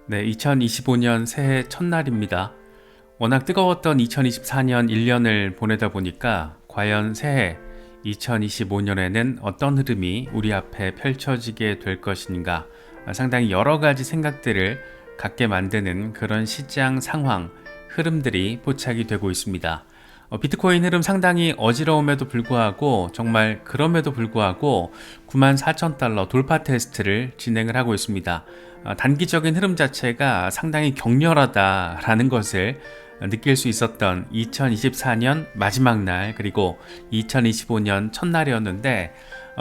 네, 2025년 새해 첫날입니다. 워낙 뜨거웠던 2024년 1년을 보내다 보니까 과연 새해 2025년에는 어떤 흐름이 우리 앞에 펼쳐지게 될 것인가 상당히 여러 가지 생각들을 갖게 만드는 그런 시장 상황, 흐름들이 포착이 되고 있습니다. 비트코인 흐름 상당히 어지러움에도 불구하고 정말 그럼에도 불구하고 94,000달러 돌파 테스트를 진행을 하고 있습니다. 단기적인 흐름 자체가 상당히 격렬하다라는 것을 느낄 수 있었던 2024년 마지막 날 그리고 2025년 첫날이었는데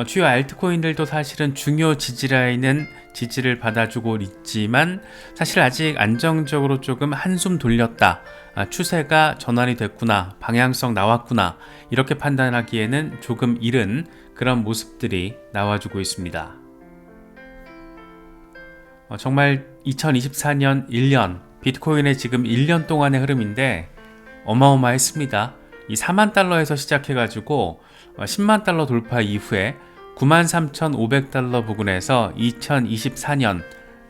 주요 알트코인들도 사실은 중요 지지라인은 지지를 받아주고 있지만 사실 아직 안정적으로 조금 한숨 돌렸다. 추세가 전환이 됐구나, 방향성 나왔구나 이렇게 판단하기에는 조금 이른 그런 모습들이 나와주고 있습니다. 정말 2024년 1년 비트코인의 지금 1년 동안의 흐름인데 어마어마했습니다. 이 4만 달러에서 시작해가지고 10만 달러 돌파 이후에 93,500달러 부근에서 2024년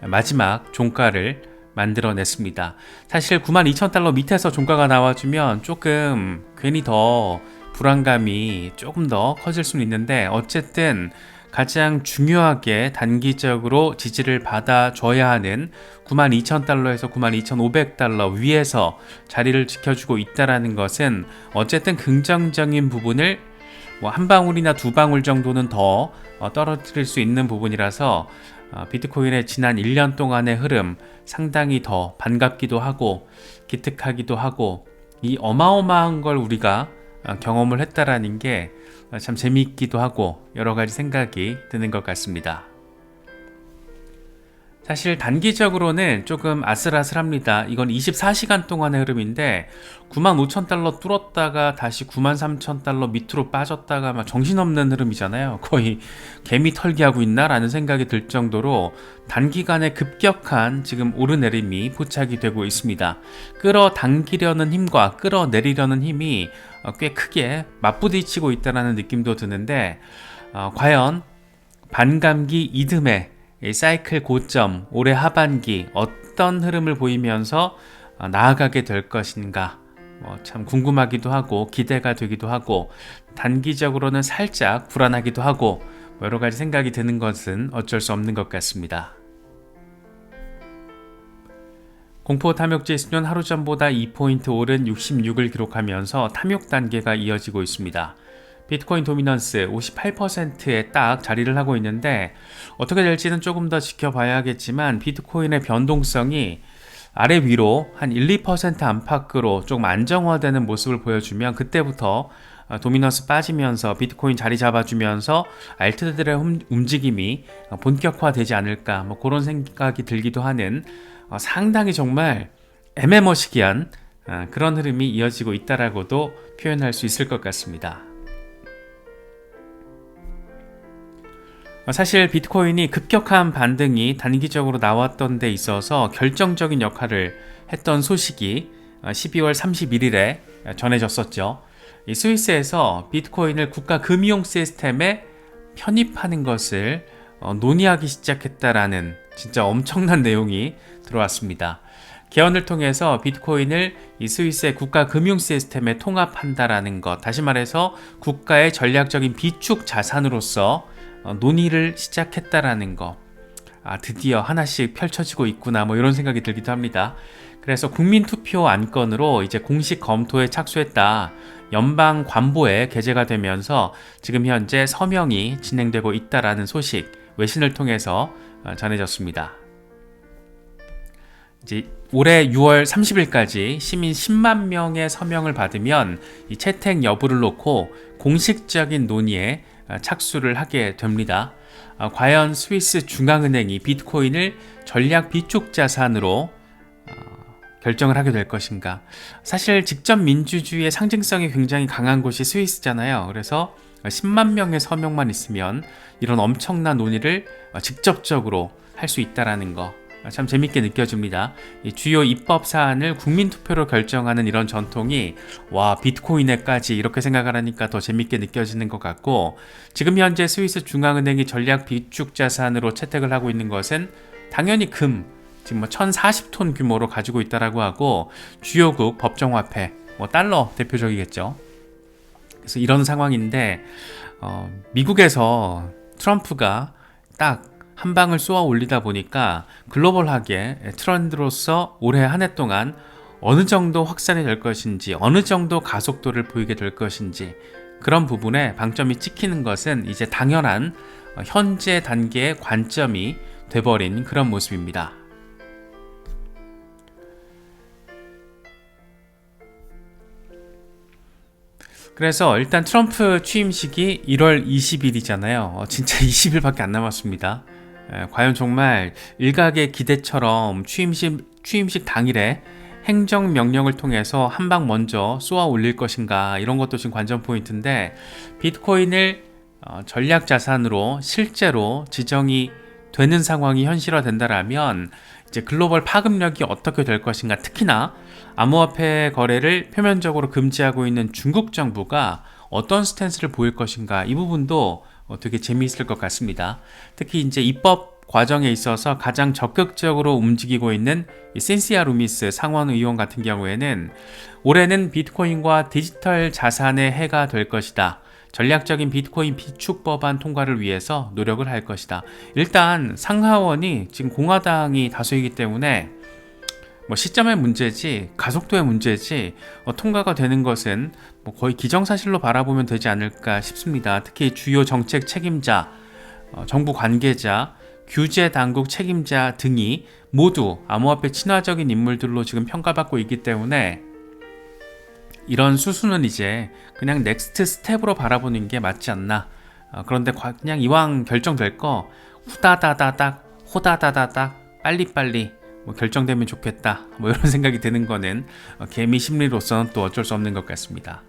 마지막 종가를 만들어냈습니다. 사실 92,000달러 밑에서 종가가 나와주면 조금 괜히 더 불안감이 조금 더 커질 수는 있는데 어쨌든 가장 중요하게 단기적으로 지지를 받아줘야 하는 92,000달러에서 92,500달러 위에서 자리를 지켜주고 있다는 것은 어쨌든 긍정적인 부분을 한 방울이나 두 방울 정도는 더 떨어뜨릴 수 있는 부분이라서 비트코인의 지난 1년 동안의 흐름 상당히 더 반갑기도 하고 기특하기도 하고 이 어마어마한 걸 우리가 경험을 했다라는 게 참 재미있기도 하고 여러 가지 생각이 드는 것 같습니다. 사실 단기적으로는 조금 아슬아슬합니다. 이건 24시간 동안의 흐름인데 95,000달러 뚫었다가 다시 93,000달러 밑으로 빠졌다가 막 정신없는 흐름이잖아요. 거의 개미 털기하고 있나? 라는 생각이 들 정도로 단기간에 급격한 지금 오르내림이 포착이 되고 있습니다. 끌어당기려는 힘과 끌어내리려는 힘이 꽤 크게 맞부딪히고 있다는 느낌도 드는데 과연 반감기 이듬해 사이클 고점 올해 하반기 어떤 흐름을 보이면서 나아가게 될 것인가 참 궁금하기도 하고 기대가 되기도 하고 단기적으로는 살짝 불안하기도 하고 여러 가지 생각이 드는 것은 어쩔 수 없는 것 같습니다. 공포 탐욕지수는 하루 전보다 2포인트 오른 66을 기록하면서 탐욕 단계가 이어지고 있습니다. 비트코인 도미넌스 58%에 딱 자리를 하고 있는데 어떻게 될지는 조금 더 지켜봐야겠지만 비트코인의 변동성이 아래 위로 한 1, 2% 안팎으로 조금 안정화되는 모습을 보여주면 그때부터 도미넌스 빠지면서 비트코인 자리 잡아주면서 알트들의 움직임이 본격화되지 않을까 그런 생각이 들기도 하는 상당히 정말 애매머시기한 그런 흐름이 이어지고 있다라고도 표현할 수 있을 것 같습니다. 사실 비트코인이 급격한 반등이 단기적으로 나왔던 데 있어서 결정적인 역할을 했던 소식이 12월 31일에 전해졌었죠. 이 스위스에서 비트코인을 국가 금융 시스템에 편입하는 것을 논의하기 시작했다라는 진짜 엄청난 내용이 들어왔습니다. 개헌을 통해서 비트코인을 이 스위스의 국가 금융 시스템에 통합한다라는 것, 다시 말해서 국가의 전략적인 비축 자산으로서 논의를 시작했다라는 거. 드디어 하나씩 펼쳐지고 있구나 이런 생각이 들기도 합니다. 그래서 국민투표 안건으로 이제 공식 검토에 착수했다. 연방 관보에 게재가 되면서 지금 현재 서명이 진행되고 있다라는 소식 외신을 통해서 전해졌습니다. 이제 올해 6월 30일까지 시민 10만 명의 서명을 받으면 이 채택 여부를 놓고 공식적인 논의에 착수를 하게 됩니다. 과연 스위스 중앙은행이 비트코인을 전략 비축 자산으로 결정을 하게 될 것인가? 사실 직접 민주주의의 상징성이 굉장히 강한 곳이 스위스잖아요. 그래서 10만 명의 서명만 있으면 이런 엄청난 논의를 직접적으로 할 수 있다라는 거 참 재밌게 느껴집니다. 이 주요 입법 사안을 국민투표로 결정하는 이런 전통이 비트코인에까지 이렇게 생각을 하니까 더 재밌게 느껴지는 것 같고 지금 현재 스위스 중앙은행이 전략 비축 자산으로 채택을 하고 있는 것은 당연히 금, 지금 뭐 1040톤 규모로 가지고 있다라고 하고, 주요국 법정화폐, 뭐 달러 대표적이겠죠. 그래서 이런 상황인데, 미국에서 트럼프가 딱 한 방을 쏘아 올리다 보니까 글로벌하게 트렌드로서 올해 한 해 동안 어느 정도 확산이 될 것인지, 어느 정도 가속도를 보이게 될 것인지, 그런 부분에 방점이 찍히는 것은 이제 당연한 현재 단계의 관점이 돼버린 그런 모습입니다. 그래서 일단 트럼프 취임식이 1월 20일이잖아요. 진짜 20일밖에 안 남았습니다. 과연 정말 일각의 기대처럼 취임식 당일에 행정명령을 통해서 한 방 먼저 쏘아 올릴 것인가, 이런 것도 지금 관전 포인트인데, 비트코인을 전략자산으로 실제로 지정이 되는 상황이 현실화된다라면 이제 글로벌 파급력이 어떻게 될 것인가, 특히나 암호화폐 거래를 표면적으로 금지하고 있는 중국 정부가 어떤 스탠스를 보일 것인가, 이 부분도 되게 재미있을 것 같습니다. 특히 이제 입법 과정에 있어서 가장 적극적으로 움직이고 있는 신시아 루미스 상원 의원 같은 경우에는 올해는 비트코인과 디지털 자산의 해가 될 것이다. 전략적인 비트코인 비축 법안 통과를 위해서 노력을 할 것이다. 일단 상하원이 지금 공화당이 다수이기 때문에 뭐 시점의 문제지 가속도의 문제지 통과가 되는 것은 뭐 거의 기정사실로 바라보면 되지 않을까 싶습니다. 특히 주요 정책 책임자, 정부 관계자, 규제 당국 책임자 등이 모두 암호화폐 친화적인 인물들로 지금 평가받고 있기 때문에 이런 수순은 이제 그냥 넥스트 스텝으로 바라보는 게 맞지 않나. 그런데 그냥 이왕 결정될 거 후다다다닥 호다다다닥 빨리빨리 뭐 결정되면 좋겠다, 뭐 이런 생각이 드는 거는 개미 심리로서는 또 어쩔 수 없는 것 같습니다.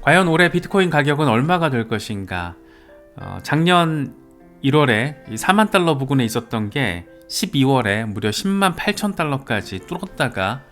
과연 올해 비트코인 가격은 얼마가 될 것인가? 작년 1월에 4만 달러 부근에 있었던 게 12월에 무려 10만 8천 달러까지 뚫었다가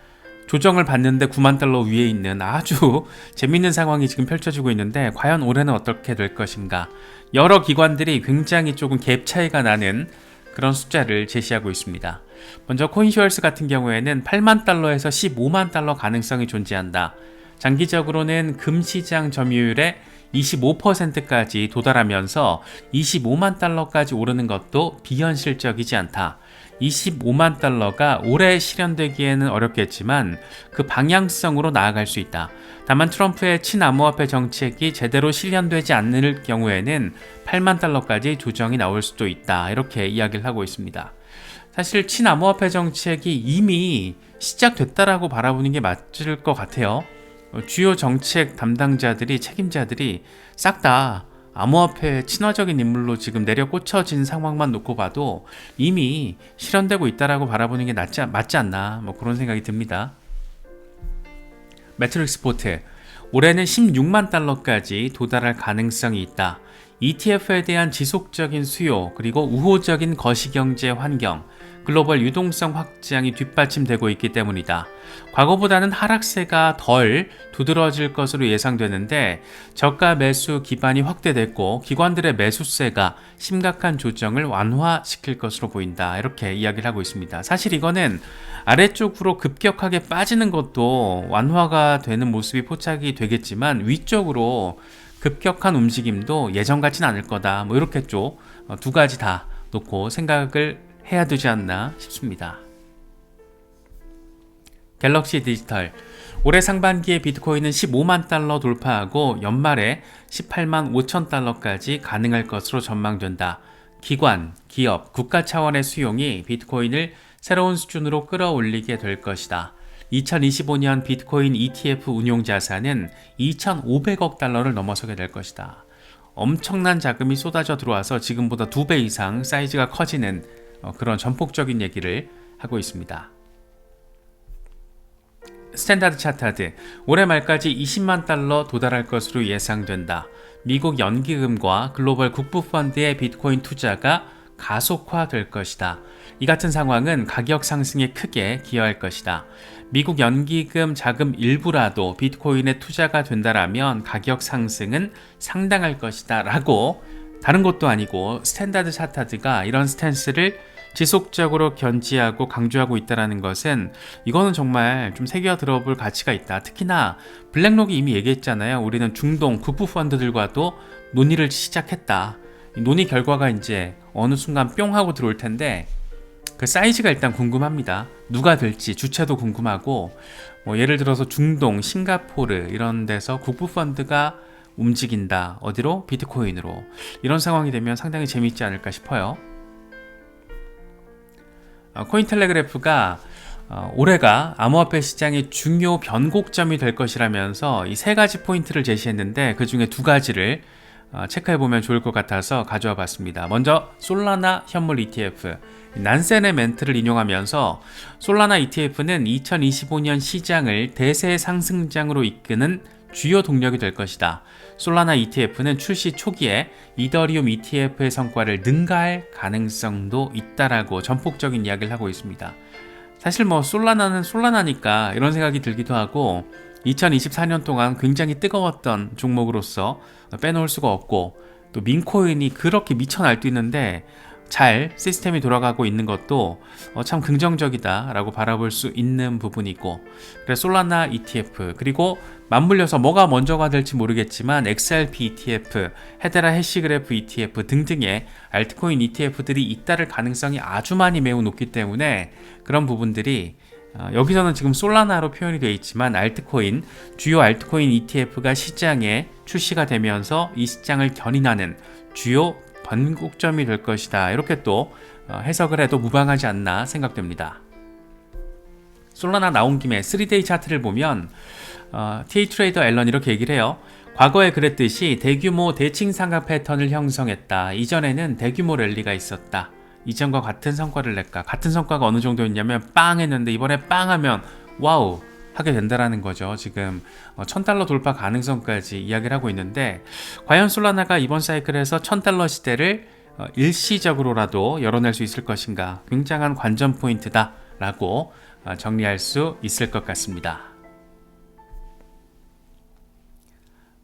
조정을 받는데 9만 달러 위에 있는 아주 재밌는 상황이 지금 펼쳐지고 있는데, 과연 올해는 어떻게 될 것인가? 여러 기관들이 굉장히 조금 갭 차이가 나는 그런 숫자를 제시하고 있습니다. 먼저 코인쇼얼스 같은 경우에는 8만 달러에서 15만 달러 가능성이 존재한다. 장기적으로는 금시장 점유율의 25%까지 도달하면서 25만 달러까지 오르는 것도 비현실적이지 않다. 25만 달러가 올해 실현되기에는 어렵겠지만 그 방향성으로 나아갈 수 있다. 다만 트럼프의 친암호화폐 정책이 제대로 실현되지 않을 경우에는 8만 달러까지 조정이 나올 수도 있다. 이렇게 이야기를 하고 있습니다. 사실 친암호화폐 정책이 이미 시작됐다라고 바라보는 게 맞을 것 같아요. 주요 정책 담당자들이, 책임자들이 싹 다 암호화폐 친화적인 인물로 지금 내려 꽂혀진 상황만 놓고 봐도 이미 실현되고 있다라고 바라보는 게 맞지 않나, 뭐 그런 생각이 듭니다. 매트릭스 포트, 올해는 16만 달러까지 도달할 가능성이 있다. ETF에 대한 지속적인 수요, 그리고 우호적인 거시경제 환경, 글로벌 유동성 확장이 뒷받침되고 있기 때문이다. 과거보다는 하락세가 덜 두드러질 것으로 예상되는데, 저가 매수 기반이 확대됐고 기관들의 매수세가 심각한 조정을 완화시킬 것으로 보인다. 이렇게 이야기를 하고 있습니다. 사실 이거는 아래쪽으로 급격하게 빠지는 것도 완화가 되는 모습이 포착이 되겠지만, 위쪽으로 급격한 움직임도 예전 같진 않을 거다. 뭐 이렇게 좀 두 가지 다 놓고 생각을 해야 되지 않나 싶습니다. 갤럭시 디지털, 올해 상반기에 비트코인은 15만 달러 돌파하고 연말에 18만 5천 달러까지 가능할 것으로 전망된다. 기관, 기업, 국가 차원의 수용이 비트코인을 새로운 수준으로 끌어올리게 될 것이다. 2025년 비트코인 ETF 운용 자산은 2,500억 달러를 넘어서게 될 것이다. 엄청난 자금이 쏟아져 들어와서 지금보다 2배 이상 사이즈가 커지는 그런 전폭적인 얘기를 하고 있습니다. 스탠다드 차타드, 올해 말까지 20만 달러 도달할 것으로 예상된다. 미국 연기금과 글로벌 국부펀드의 비트코인 투자가 가속화될 것이다. 이 같은 상황은 가격 상승에 크게 기여할 것이다. 미국 연기금 자금 일부라도 비트코인에 투자가 된다라면 가격 상승은 상당할 것이다 라고, 다른 것도 아니고 스탠다드 차타드가 이런 스탠스를 지속적으로 견지하고 강조하고 있다는 것은 이거는 정말 좀 새겨 들어볼 가치가 있다. 특히나 블랙록이 이미 얘기했잖아요. 우리는 중동 국부 펀드들과도 논의를 시작했다. 논의 결과가 이제 어느 순간 뿅 하고 들어올 텐데 그 사이즈가 일단 궁금합니다. 누가 될지 주체도 궁금하고 예를 들어서 중동, 싱가포르 이런 데서 국부 펀드가 움직인다. 어디로? 비트코인으로. 이런 상황이 되면 상당히 재밌지 않을까 싶어요. 코인텔레그래프가 올해가 암호화폐 시장의 중요 변곡점이 될 것이라면서 이 세 가지 포인트를 제시했는데 그 중에 두 가지를 체크해보면 좋을 것 같아서 가져와 봤습니다. 먼저 솔라나 현물 ETF. 난센의 멘트를 인용하면서 솔라나 ETF는 2025년 시장을 대세 상승장으로 이끄는 주요 동력이 될 것이다. 솔라나 ETF는 출시 초기에 이더리움 ETF의 성과를 능가할 가능성도 있다라고 전폭적인 이야기를 하고 있습니다. 사실 솔라나는 솔라나니까 이런 생각이 들기도 하고 2024년 동안 굉장히 뜨거웠던 종목으로서 빼놓을 수가 없고 또 민코인이 그렇게 미쳐 날뛰는데 잘 시스템이 돌아가고 있는 것도 참 긍정적이다 라고 바라볼 수 있는 부분이고 그래서 솔라나 ETF 그리고 맞물려서 뭐가 먼저가 될지 모르겠지만 XRP ETF, 헤데라 해시그래프 ETF 등등의 알트코인 ETF들이 잇따를 가능성이 아주 많이 매우 높기 때문에 그런 부분들이 여기서는 지금 솔라나로 표현이 되어 있지만 알트코인, 주요 알트코인 ETF가 시장에 출시가 되면서 이 시장을 견인하는 주요 변곡점이 될 것이다. 이렇게 또 해석을 해도 무방하지 않나 생각됩니다. 솔라나 나온 김에 3데이 차트를 보면 TA 트레이더 앨런 이렇게 얘기를 해요. 과거에 그랬듯이 대규모 대칭 상각 패턴을 형성했다. 이전에는 대규모 랠리가 있었다. 이전과 같은 성과를 낼까? 같은 성과가 어느 정도였냐면 빵 했는데 이번에 빵 하면 와우 하게 된다라는 거죠. 지금 $1000 돌파 가능성까지 이야기를 하고 있는데 과연 솔라나가 이번 사이클에서 $1000 시대를 일시적으로라도 열어낼 수 있을 것인가? 굉장한 관전 포인트다 라고 정리할 수 있을 것 같습니다.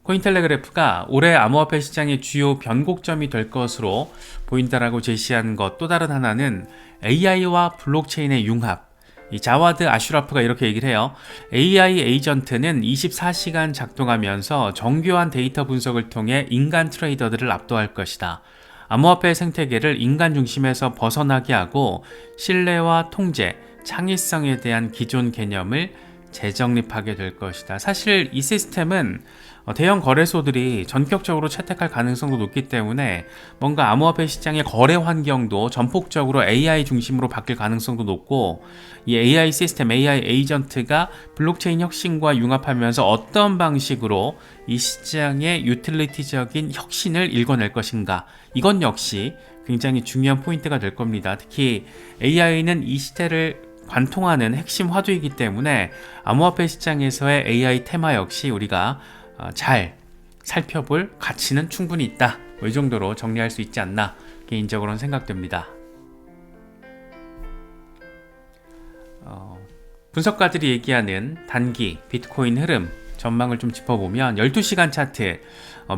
코인텔레그래프가 올해 암호화폐 시장의 주요 변곡점이 될 것으로 보인다라고 제시한 것 또 다른 하나는 AI와 블록체인의 융합. 이 자와드 아슈라프가 이렇게 얘기를 해요. AI 에이전트는 24시간 작동하면서 정교한 데이터 분석을 통해 인간 트레이더들을 압도할 것이다. 암호화폐 생태계를 인간 중심에서 벗어나게 하고 신뢰와 통제, 창의성에 대한 기존 개념을 재정립하게 될 것이다. 사실 이 시스템은 대형 거래소들이 전격적으로 채택할 가능성도 높기 때문에 뭔가 암호화폐 시장의 거래 환경도 전폭적으로 AI 중심으로 바뀔 가능성도 높고 이 AI 시스템, AI 에이전트가 블록체인 혁신과 융합하면서 어떤 방식으로 이 시장의 유틸리티적인 혁신을 일궈낼 것인가 이건 역시 굉장히 중요한 포인트가 될 겁니다. 특히 AI는 이 시대를 관통하는 핵심 화두이기 때문에 암호화폐 시장에서의 AI 테마 역시 우리가 잘 살펴볼 가치는 충분히 있다. 이 정도로 정리할 수 있지 않나 개인적으로는 생각됩니다. 분석가들이 얘기하는 단기 비트코인 흐름 전망을 좀 짚어보면 12시간 차트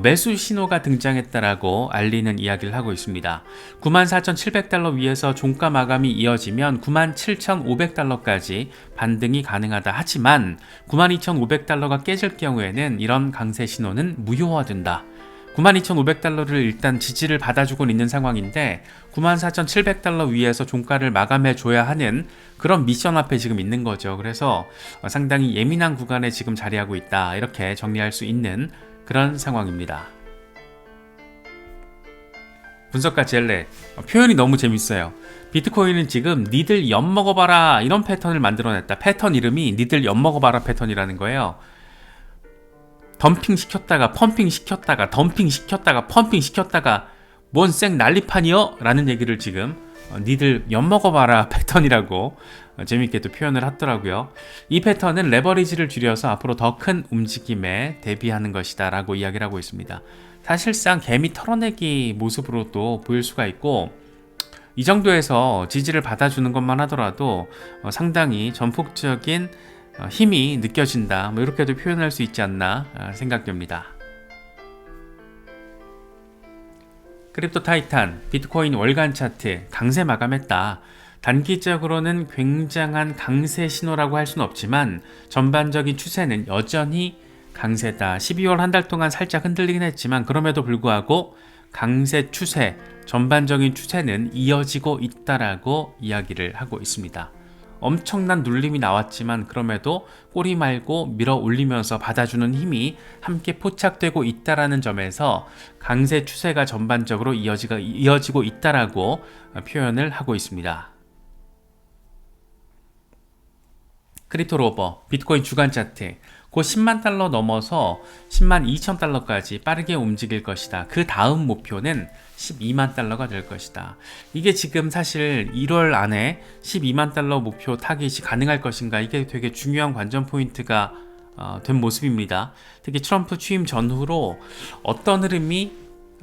매수 신호가 등장했다라고 알리는 이야기를 하고 있습니다. 94,700달러 위에서 종가 마감이 이어지면 97,500달러까지 반등이 가능하다. 하지만 92,500달러가 깨질 경우에는 이런 강세 신호는 무효화된다. 92,500달러를 일단 지지를 받아주고 있는 상황인데 94,700달러 위에서 종가를 마감해 줘야 하는 그런 미션 앞에 지금 있는 거죠. 그래서 상당히 예민한 구간에 지금 자리하고 있다. 이렇게 정리할 수 있는 그런 상황입니다. 분석가 젤레 표현이 너무 재밌어요. 비트코인은 지금 니들 엿먹어봐라 이런 패턴을 만들어냈다. 패턴 이름이 니들 엿먹어봐라 패턴이라는 거예요. 덤핑 시켰다가 펌핑 시켰다가 덤핑 시켰다가 펌핑 시켰다가 뭔 쌩 난리판이여? 라는 얘기를 지금 니들 엿먹어봐라 패턴이라고 재밌게 또 표현을 하더라고요. 이 패턴은 레버리지를 줄여서 앞으로 더 큰 움직임에 대비하는 것이다 라고 이야기를 하고 있습니다. 사실상 개미 털어내기 모습으로 또 보일 수가 있고 이 정도에서 지지를 받아주는 것만 하더라도 상당히 전폭적인 힘이 느껴진다. 이렇게도 표현할 수 있지 않나 생각됩니다. 크립토 타이탄, 비트코인 월간 차트 강세 마감했다. 단기적으로는 굉장한 강세 신호라고 할 수는 없지만 전반적인 추세는 여전히 강세다. 12월 한 달 동안 살짝 흔들리긴 했지만 그럼에도 불구하고 강세 추세, 전반적인 추세는 이어지고 있다라고 이야기를 하고 있습니다. 엄청난 눌림이 나왔지만 그럼에도 꼬리 말고 밀어 올리면서 받아주는 힘이 함께 포착되고 있다라는 점에서 강세 추세가 전반적으로 이어지고 있다라고 표현을 하고 있습니다. 크립토 로버, 비트코인 주간 차트, 곧 10만 달러 넘어서 10만 2천 달러까지 빠르게 움직일 것이다. 그 다음 목표는 12만 달러가 될 것이다. 이게 지금 사실 1월 안에 12만 달러 목표 타깃이 가능할 것인가, 이게 되게 중요한 관전 포인트가 된 모습입니다. 특히 트럼프 취임 전후로 어떤 흐름이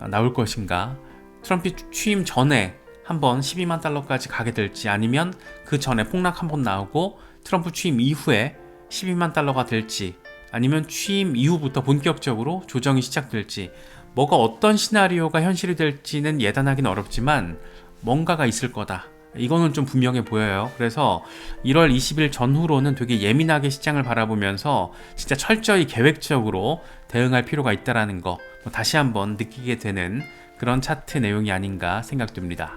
나올 것인가, 트럼프 취임 전에 한번 12만 달러까지 가게 될지, 아니면 그 전에 폭락 한번 나오고 트럼프 취임 이후에 12만 달러가 될지, 아니면 취임 이후부터 본격적으로 조정이 시작될지, 뭐가 어떤 시나리오가 현실이 될지는 예단하기는 어렵지만 뭔가가 있을 거다. 이거는 좀 분명해 보여요. 그래서 1월 20일 전후로는 되게 예민하게 시장을 바라보면서 진짜 철저히 계획적으로 대응할 필요가 있다는 거 다시 한번 느끼게 되는 그런 차트 내용이 아닌가 생각됩니다.